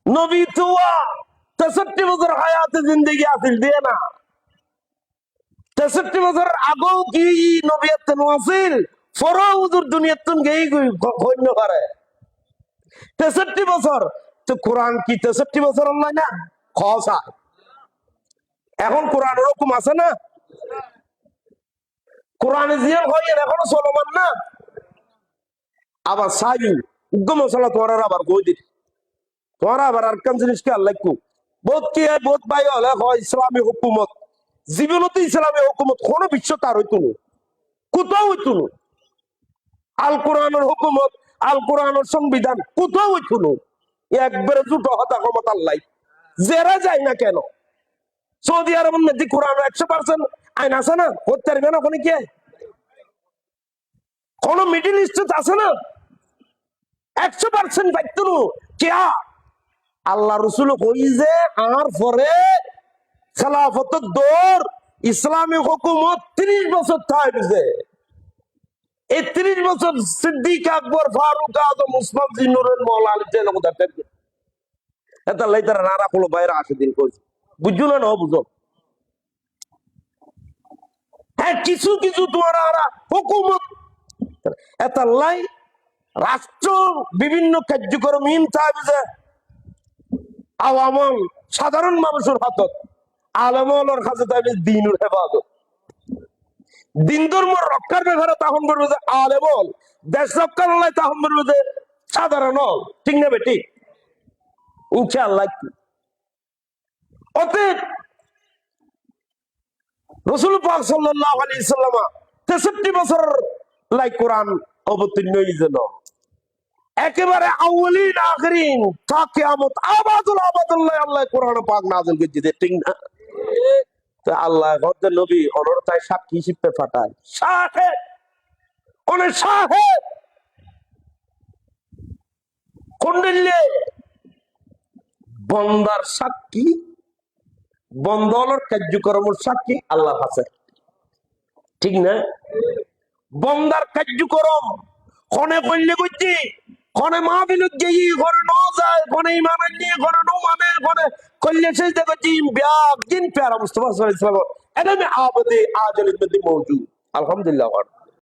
নবী তো 63 বছর হায়াতে জিন্দেগি আসিল দিয়ে না। 63 বছর আগেও কি নবী এতেন আসিল, ফরো হুজুর দুনিয়াতুন গেই গণ্য করে। 63 বছর তো কোরআন কি 63 বছর নয় না? খসা এখন কোরআন ওরকম আছে না? কোরআনে জিয়াল হয় এখনো চলমান না? আবার সাইউ উগ্র মশলা তোমার আবার কই দিই, তোমার আবার আর কান জিনিসকে আল্লাহ বহুত কি বহুত ভাই হলে হয় ইসলামী হুকুমত, জীবনত ইসলামী হুকুমত কোন বিশ্ব তার হইতো না, কোথাও হইতো না। আল কোরআনের হুকুমত, আল কোরআনের সংবিধান কোথাও হইতো না। একবারে জুটো হতা ক্ষমত আল্লাহ জেরা যায় না কেন? সৌদি আরবের মধ্যে কোরআন 100% আইন আছে না? করতে পারবে না ওখানে কে? কোন মিডিল ইস্টে আছে না? 100% পাইতো না কে? আল্লাহ রসুল কই যে আর পরে খেলাফতের দৌর ইসলামী হুকুমত 30 বছর থাকবে। এই 30 বছর সিদ্দিক আকবর ফারুক আজম উসমান জিন্নুরের মৌলা আলী জেল কোথা থাকবে? এটা লাইতারা নারা হলো বাইরে আসে দিন কইছে, বুঝছো না? না বুঝো? হ্যাঁ, কিছু কিছু তোমার হুকুমত এটা লাই রাষ্ট্র বিভিন্ন কার্যক্রম থাকবে আওয়ামল সাধারণ মানুষের হাতত, আলমর কাছে থাকবে দিনুর হেফাজত। দিন ধর্ম রক্ষার ব্যাপারে তখন বলবো যে আলেমল, দেশ রক্ষার হলে তখন বলবো যে সাধারণ হল। ঠিক না বেটি? ইনশাআল্লাহ। অতএব রাসূল পাক সাল্লাল্লাহু আলাইহি সাল্লাম 63 বছর লাই কোরআন অবতীর্ণ হইছিল। একেবারে আউয়ালিন আখিরিন তা কিয়ামত আবাদুল আবাদুল্লাহ আল্লাহ কোরআন পাক নাযিল করেছে। ঠিক না? তো আল্লাহ গদ্দ নবী অনরতায় সাক্ষী হিসেবে ফাটায় শাহেদ, অনেক শাহেদ কোন্ডিল্লে বন্দার সাক্ষী, বন্দলের কার্যক্রমের সাক্ষী আল্লাহ আছে। ঠিক না? বন্দার কার্যক্রম ক্ষণে করলে করছি, ক্ষণে মাহফিলত গিয়ে ঘরে ন যায়, ক্ষণে ইমাম নিয়ে ঘরে ন মানে ক্ষণে করলে সেই দেখো জিম ব্যাগ দিন প্যারা মুস্তফা সাল্লাল্লাহু আলাইহি ওয়াসাল্লাম এটা আমি আবদে আজলের মধ্যে মওজুদ। আলহামদুলিল্লাহ।